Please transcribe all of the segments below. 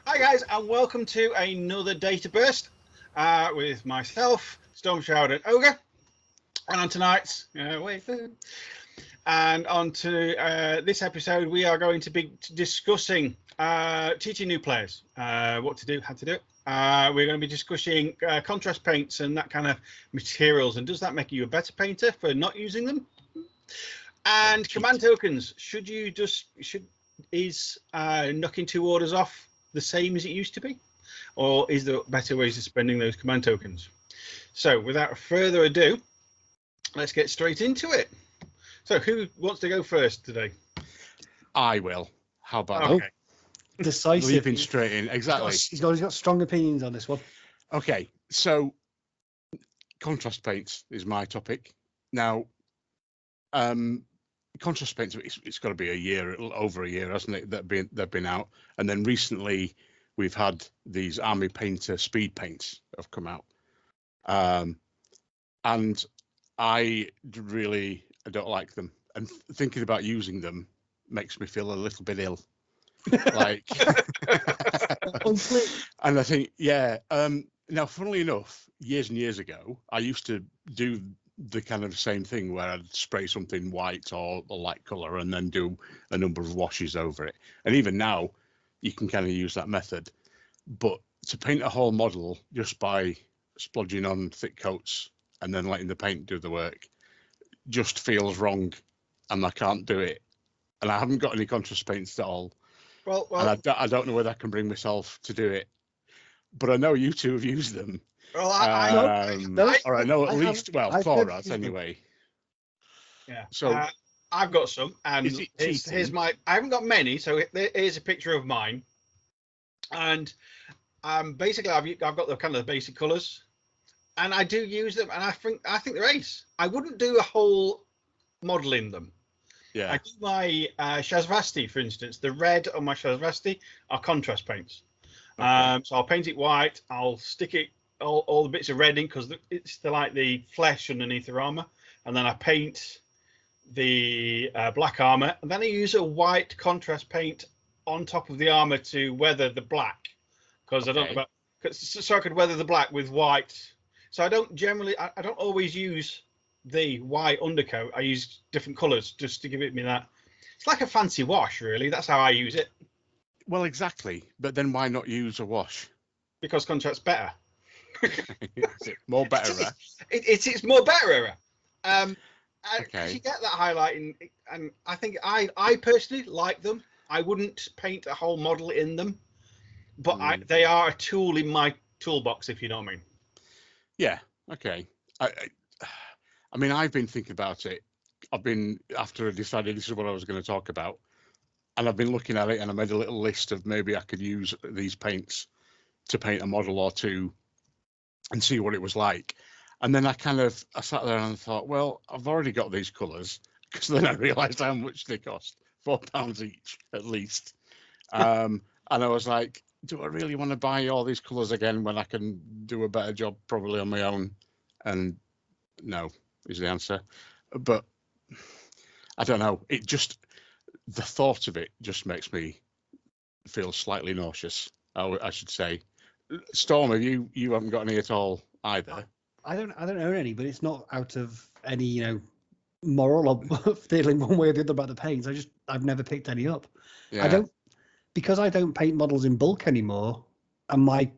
Hi guys, and welcome to another Data Burst with myself, Stormshroud and Ogre. And on tonight's this episode, we are going to be discussing teaching new players what to do, how to do it. We're going to be discussing contrast paints and that kind of materials, and does that make you a better painter for not using them? And command tokens. Is knocking 2 orders off the same as it used to be, or is there better ways of spending those command tokens? So without further ado, let's get straight into it. So who wants to go first today? I will. How about okay. Decisive. Leaping straight in. Exactly. He's got strong opinions on this one. Okay, so contrast paints is my topic. Now, contrast paints, it's got to be over a year, hasn't it? They've been out, and then recently we've had these Army Painter speed paints have come out, and I don't like them, and thinking about using them makes me feel a little bit ill. Like, and I think, now, funnily enough, years and years ago, I used to do the kind of same thing where I'd spray something white or a light color and then do a number of washes over it. And even now, you can kind of use that method. But to paint a whole model just by splodging on thick coats and then letting the paint do the work just feels wrong, and I can't do it. And I haven't got any contrast paints at all. Well, and I don't know whether I can bring myself to do it. But I know you two have used them. Well, I know at least, Thor has anyway. Yeah. So I've got some, and here's my. I haven't got many, so here's a picture of mine. And basically, I've got the kind of the basic colours, and I do use them, and I think they're ace. I wouldn't do a whole model in them. Yeah. I do my Shazvasti, for instance. The red on my Shazvasti are contrast paints. Okay. So I'll paint it white. I'll stick it all the bits of red in because it's like the flesh underneath their armor, and then I paint the black armor, and then I use a white contrast paint on top of the armor to weather the black, because I don't so I could weather the black with white. So I don't always use the white undercoat. I use different colors just to give it me that. It's like a fancy wash, really. That's how I use it. Well, exactly. But then why not use a wash? Because contrast's better. More better. It's more better. Okay. You get that highlighting, and I think I personally like them. I wouldn't paint a whole model in them, but they are a tool in my toolbox, if you know what I mean. Yeah. Okay. I mean, I've been thinking about it. After I decided this is what I was going to talk about, and I've been looking at it, and I made a little list of maybe I could use these paints to paint a model or two and see what it was like. And then I sat there and thought, well, I've already got these colours, because then I realised how much they cost, £4 each at least. And I was like, do I really want to buy all these colours again when I can do a better job probably on my own? And no is the answer. But I don't know. The thought of it just makes me feel slightly nauseous, I should say. Storm, you haven't got any at all either? I don't own any, but it's not out of any moral or feeling one way or the other about the paints. I've never picked any up. Yeah. I don't paint models in bulk anymore, and I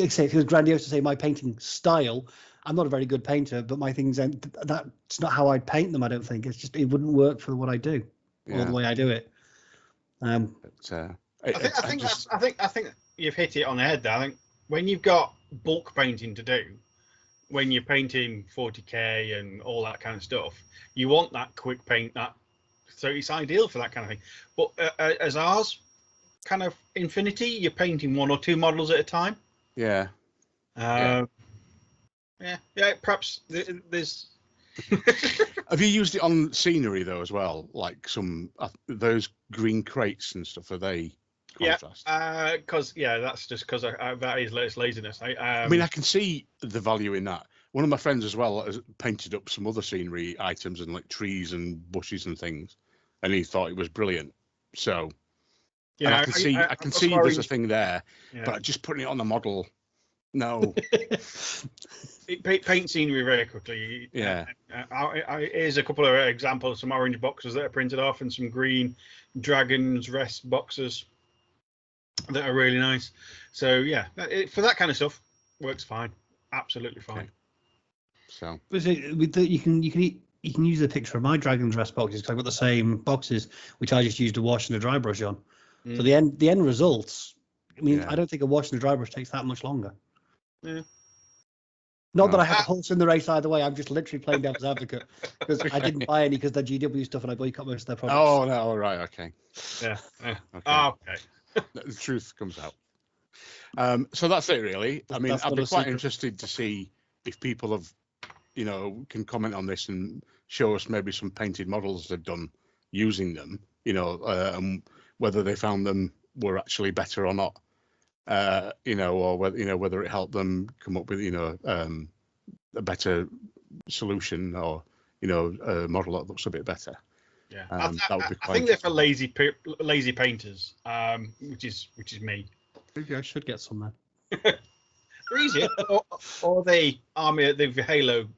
say it feels grandiose to say my painting style. I'm not a very good painter, but my things, that's not how I'd paint them. I don't think it wouldn't work for what I do or the way I do it. I think you've hit it on the head there. I think when you've got bulk painting to do, when you're painting 40k and all that kind of stuff, you want that quick paint. So it's ideal for that kind of thing. But as ours, kind of infinity, you're painting 1 or 2 models at a time. Yeah. Perhaps there's. Have you used it on scenery though as well? Like those green crates and stuff? Are they contrast? Yeah, because that's just because that is laziness. I mean, I can see the value in that. One of my friends as well has painted up some other scenery items and like trees and bushes and things, and he thought it was brilliant. So And I can see there's a thing there, but just putting it on the model, no. It paints scenery very quickly. Yeah. Here's a couple of examples, some orange boxes that are printed off and some green Dragon's Rest boxes that are really nice. So yeah, for that kind of stuff, works fine. Absolutely fine. Okay. So you can use the picture of my Dragon's Rest boxes because I've got the same boxes which I just used a wash and a dry brush on. So the end results. I mean, I don't think a wash and a dry brush takes that much longer. Yeah. Not that I have a pulse in the race either way. I'm just literally playing devil's advocate because I didn't buy any because they're GW stuff and I boycott most of their products. Oh no! Right. Okay. Yeah. Okay. Okay. The truth comes out. So that's it, really. I mean, I'd be quite interested to see if people have, can comment on this and show us maybe some painted models they've done using them. And whether they found them were actually better or not. Or whether it helped them come up with a better solution or a model that looks a bit better. Yeah, that would be I think they're for lazy painters, which is me. Maybe I should get some then. They're easier, or the Halo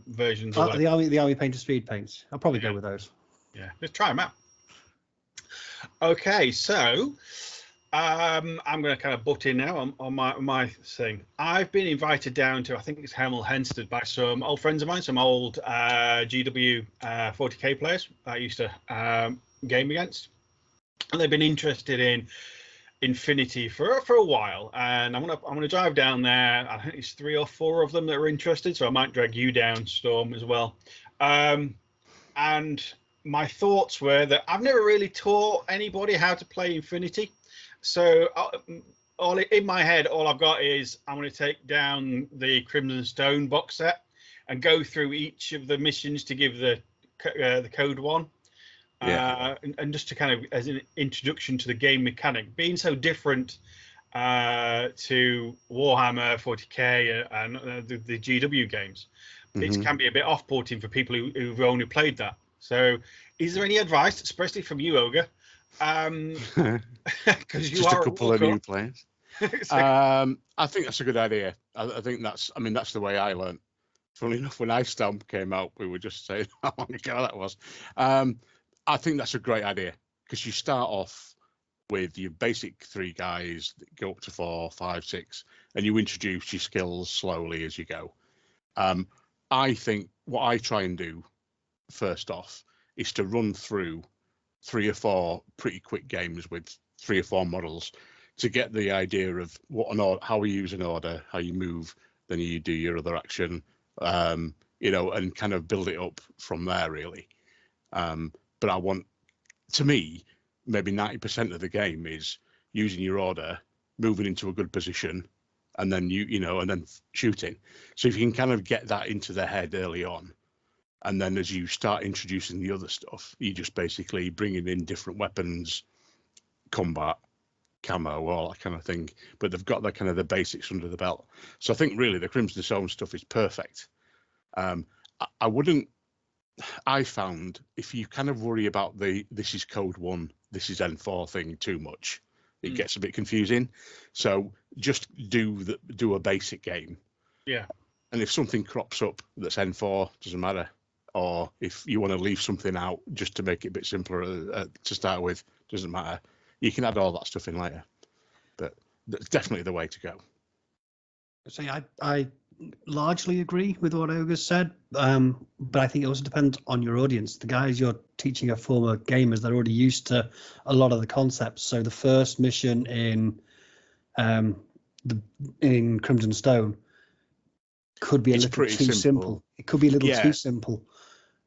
versions. The Army Painter Speed paints. I'll probably go with those. Yeah, let's try them out. Okay, so. I'm going to kind of butt in now on my thing. I've been invited down to, I think it's Hemel Hempstead, by some old friends of mine, some old GW 40k players I used to game against, and they've been interested in Infinity for a while. And I'm gonna drive down there. I think it's 3 or 4 of them that are interested, so I might drag you down, Storm, as well. And my thoughts were that I've never really taught anybody how to play Infinity. So all in my head, all I've got is I'm going to take down the Crimson Stone box set and go through each of the missions to give the code one, and just to kind of as an introduction to the game mechanic, being so different to Warhammer 40k and the GW games. It can be a bit off-putting for people who've only played that. So, is there any advice, especially from you, Ogre? Because you just are a couple of new players. I think that's a good idea. I think that's the way I learned. Funnily enough, when Ice Storm came out, we were just saying how long ago that was. I think that's a great idea because you start off with your basic 3 guys that go up to 4, 5, 6, and you introduce your skills slowly as you go. I think what I try and do first off is to run through 3 or 4 pretty quick games with 3 or 4 models to get the idea of how we use an order, how you move, then you do your other action, and kind of build it up from there, really. But I want, to me, maybe 90% of the game is using your order, moving into a good position, and then and then shooting. So if you can kind of get that into their head early on, and then as you start introducing the other stuff, you just basically bringing in different weapons, combat, camo, all that kind of thing. But they've got kind of the basics under the belt. So I think really the Crimson Stone stuff is perfect. I found if you kind of worry about this is code 1, this is N4 thing too much, it gets a bit confusing. So just do a basic game. Yeah. And if something crops up that's N4, doesn't matter. Or if you want to leave something out just to make it a bit simpler to start with, doesn't matter. You can add all that stuff in later. But that's definitely the way to go. So I largely agree with what Ogre said, but I think it also depends on your audience. The guys you're teaching are former gamers. They're already used to a lot of the concepts. So the first mission in Crimson Stone could be a little too simple. It could be a little too simple.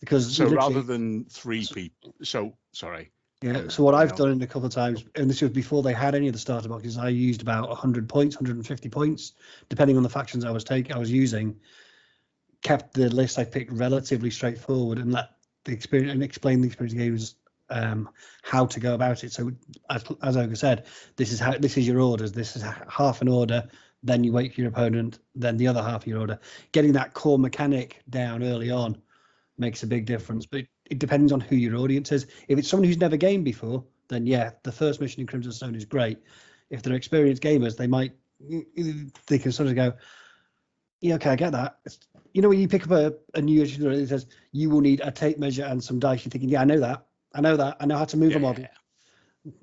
Because rather than 3 people, sorry. Yeah. So what I've done in a couple of times, and this was before they had any of the starter boxes, I used about 100 points, 150 points, depending on the factions I was using. Kept the list I picked relatively straightforward and let the experience and explain the experience games how to go about it. So as Ogre said, this is your orders. This is half an order. Then you wait for your opponent. Then the other half of your order. Getting that core mechanic down early on makes a big difference, but it depends on who your audience is. If it's someone who's never gamed before, then yeah, the first mission in Crimson Stone is great. If they're experienced gamers, they can sort of go, yeah, okay, I get that. When you pick up a new issue that says you will need a tape measure and some dice, you're thinking, yeah, I know that. I know how to move a model.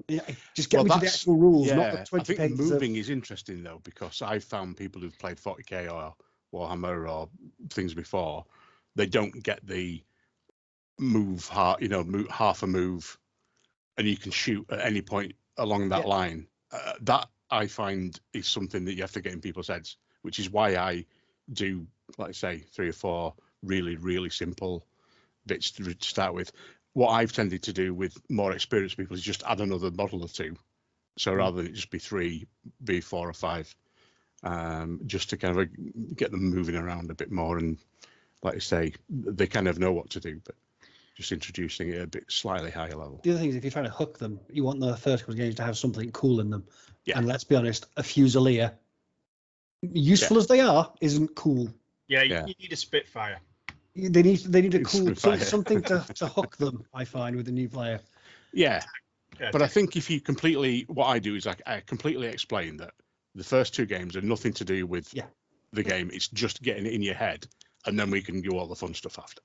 Yeah, just get me to the actual rules, not the 20 pages. I think moving is interesting though, because I've found people who've played 40k or Warhammer or things before, they don't get the move half a move, and you can shoot at any point along that line. That I find is something that you have to get in people's heads, which is why I do, like I say, 3 or 4 really, really simple bits to start with. What I've tended to do with more experienced people is just add another model or 2. So rather than it just be 3, be 4 or 5, just to kind of get them moving around a bit more. And like I say, they kind of know what to do, but just introducing it at a bit slightly higher level. The other thing is, if you're trying to hook them, you want the first couple of games to have something cool in them. Yeah. And let's be honest, a Fusilier, useful as they are, isn't cool. Yeah, you need a Spitfire. They need a cool something to hook them. I find with a new player. Yeah, but I think if you what I do is I completely explain that the first 2 games are nothing to do with the game. It's just getting it in your head, and then we can do all the fun stuff after.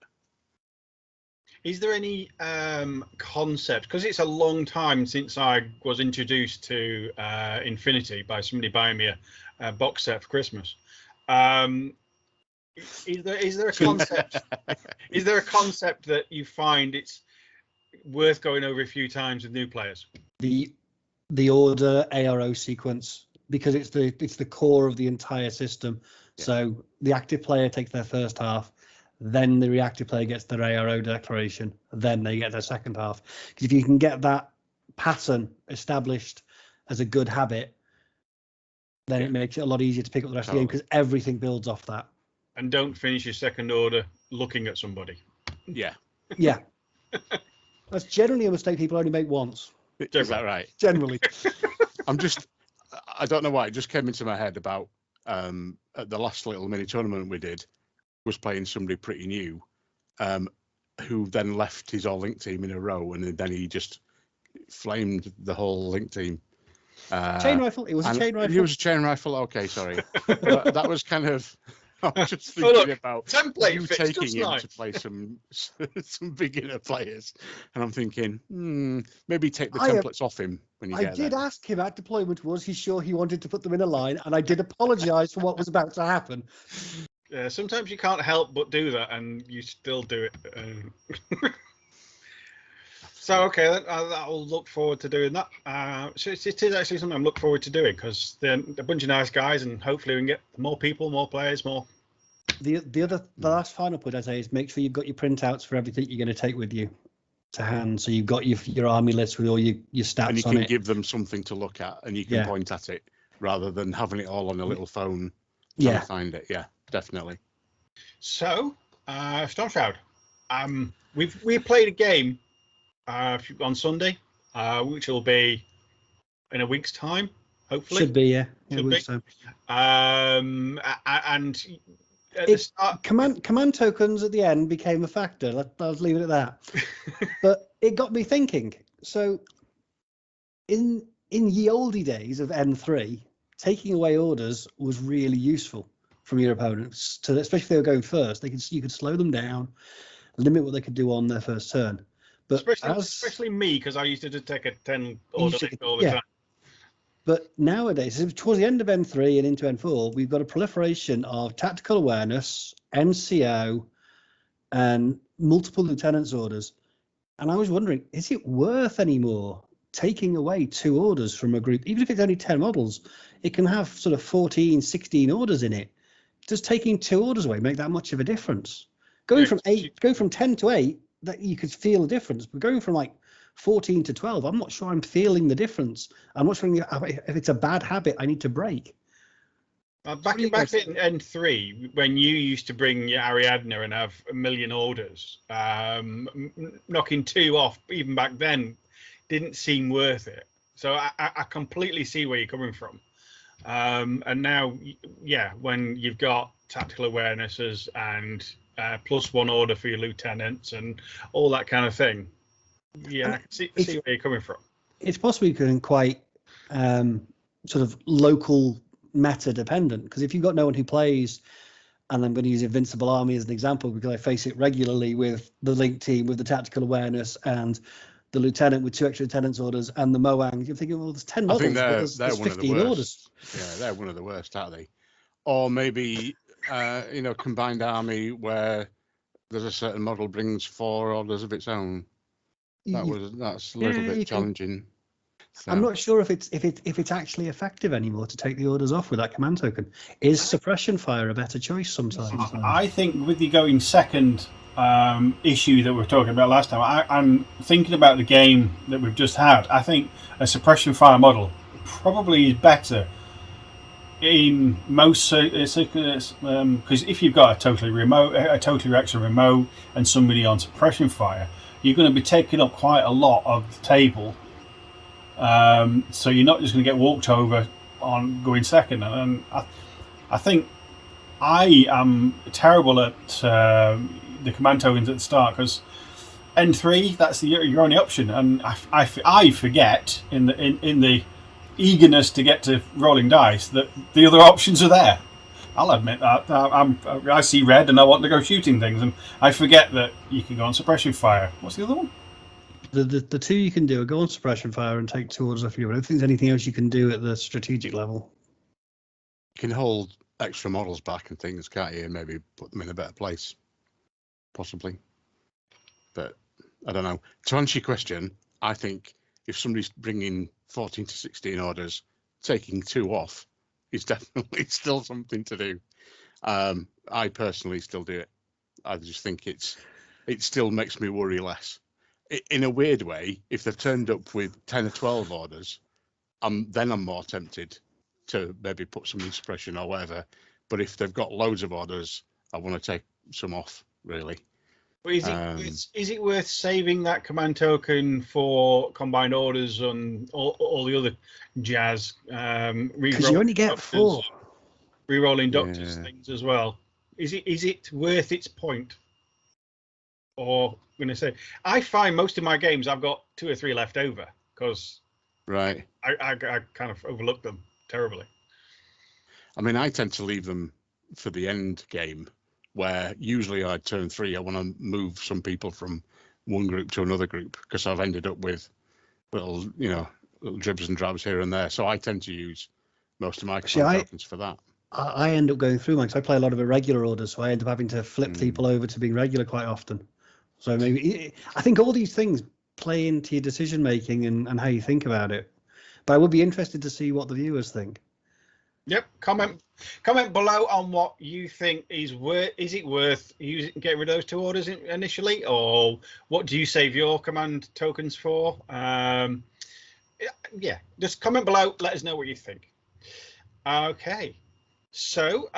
Is there any concept, because it's a long time since I was introduced to Infinity by somebody buying me a box set for Christmas? Is there a concept? Is there a concept that you find it's worth going over a few times with new players? The order ARO sequence, because it's the core of the entire system. Yeah. So the active player takes their first half, then the reactive player gets their ARO declaration, then they get their second half. Because if you can get that pattern established as a good habit, then it makes it a lot easier to pick up the rest of the game, because everything builds off that. And don't finish your second order looking at somebody. Yeah. Yeah. That's generally a mistake people only make once. Is that right? Generally. I don't know why, it just came into my head about at the last little mini tournament we did, was playing somebody pretty new, who then left his all link team in a row, and then he just flamed the whole link team. Chain rifle? It was a chain rifle? It was a chain rifle, okay, sorry. That was kind of... I was just thinking about template you taking him to play some beginner players, and I'm thinking, maybe take the templates off him when you get there. I did ask him at deployment, was he sure he wanted to put them in a line, and I did apologise for what was about to happen. Yeah, sometimes you can't help but do that, and you still do it. So, okay, I'll look forward to doing that. So it is actually something I'm looking forward to doing, because they're a bunch of nice guys, and hopefully we can get more people, more players, more. The last final point I'd say is make sure you've got your printouts for everything you're going to take with you to hand. So you've got your army list with all your stats on it. And you can give them something to look at, and you can point at it, rather than having it all on a little phone. To find it. Yeah, definitely. So, Stormshroud, we played a game on Sunday, which will be in a week's time, hopefully. Should be, yeah. In a week's time. And at the start, command tokens at the end became a factor. I'll leave it at that. But it got me thinking. So, in ye olde days of N3, taking away orders was really useful from your opponents, especially if they were going first. You could slow them down, limit what they could do on their first turn. But especially me, because I used to just take a 10 order all the time. But nowadays, towards the end of N3 and into N4, we've got a proliferation of tactical awareness, NCO, and multiple lieutenant's orders. And I was wondering, is it worth anymore taking away 2 orders from a group? Even if it's only 10 models, it can have sort of 14, 16 orders in it. Does taking 2 orders away make that much of a difference? Going from 10 to 8, that you could feel a difference, but going from like 14 to 12, I'm not sure I'm feeling the difference. I'm not sure if it's a bad habit I need to break. Back in N3, when you used to bring your Ariadne and have a million orders, knocking 2 off, even back then, didn't seem worth it. So I completely see where you're coming from. And now, when you've got tactical awarenesses and +1 order for your lieutenants and all that kind of thing, I see where you're coming from. it's possibly quite sort of local meta dependent, because if you've got no one who plays, and I'm going to use Invincible Army as an example because I face it regularly with the Link team with the tactical awareness and the lieutenant with 2 extra lieutenant's orders and the Moang, you're thinking, well, there's 10 models, but there's one 15 of the worst. orders. Yeah, they're one of the worst, aren't they? Or maybe combined army where there's a certain model brings 4 orders of its own. That's a little bit challenging. So. I'm not sure if it's actually effective anymore to take the orders off with that command token. Is suppression fire a better choice sometimes? I think with the going second issue that we were talking about last time, I'm thinking about the game that we've just had. I think a suppression fire model probably is better in most circumstances, because if you've got a totally Rexer remote and somebody on suppression fire, you're going to be taking up quite a lot of the table. So you're not just going to get walked over on going second. And I think I am terrible at the command tokens at the start, because N3, that's your only option, and I forget in the eagerness to get to rolling dice that the other options are there. I'll admit that. I see red and I want to go shooting things, and I forget that you can go on suppression fire. What's the other one? The 2 you can do are go on suppression fire and take 2 orders off you. I don't think there's anything else you can do at the strategic level. You can hold extra models back and things, can't you? And maybe put them in a better place, possibly. But I don't know. To answer your question, I think if somebody's bringing 14 to 16 orders, taking 2 off is definitely still something to do. I personally still do it. I just think it still makes me worry less. In a weird way, if they've turned up with 10 or 12 orders, then I'm more tempted to maybe put some in suppression or whatever. But if they've got loads of orders, I want to take some off, really. Is it worth saving that command token for combined orders and all the other jazz? Because you only get 4. Rerolling doctors things as well. Is it worth its point? Or I'm going to say, I find most of my games I've got 2 or 3 left over because I kind of overlook them terribly. I mean, I tend to leave them for the end game, where usually I turn 3. I want to move some people from one group to another group because I've ended up with little dribs and drabs here and there. So I tend to use most of my tokens for that. I end up going through mine because I play a lot of irregular orders, so I end up having to flip people over to being regular quite often. So maybe I think all these things play into your decision making and how you think about it. But I would be interested to see what the viewers think. Yep. Comment below on what you think is worth. Is it worth getting rid of those 2 orders initially, or what do you save your command tokens for? Yeah, just comment below. Let us know what you think. Okay. So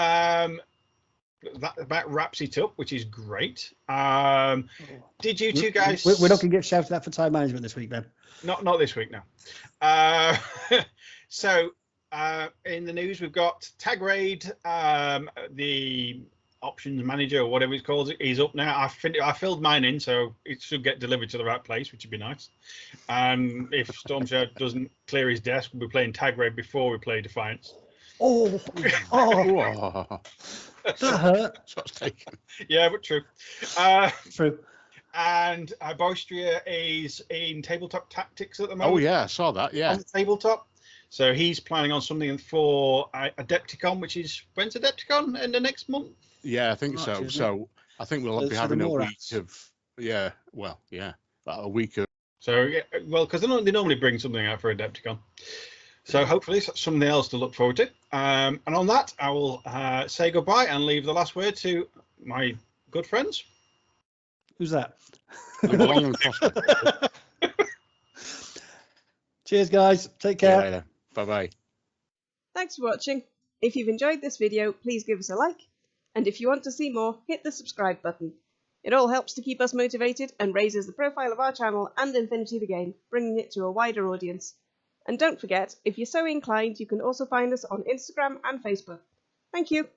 that about wraps it up, which is great. Did you 2 guys? We're not going to get shouted at for time management this week, then. Not this week, no. So in the news, we've got Tag Raid. The options manager or whatever it's called is up now. I filled mine in, so it should get delivered to the right place, which would be nice. And if Stormshroud doesn't clear his desk, we'll be playing Tag Raid before we play Defiance. Oh. That hurt. Yeah, but true. True. And Boistria is in tabletop tactics at the moment. Oh yeah, I saw that. Yeah, on the tabletop. So he's planning on something for Adepticon, which is when's Adepticon? In the next month? Yeah, I think so. So I think we'll be having a week of a week of. So yeah, well, because they normally bring something out for Adepticon. So hopefully it's something else to look forward to. And on that, I will say goodbye and leave the last word to my good friends. Who's that? Cheers, guys. Take care. See you later. Bye-bye. Thanks for watching. If you've enjoyed this video, please give us a like. And if you want to see more, hit the subscribe button. It all helps to keep us motivated and raises the profile of our channel and Infinity the Game, bringing it to a wider audience. And don't forget, if you're so inclined, you can also find us on Instagram and Facebook. Thank you.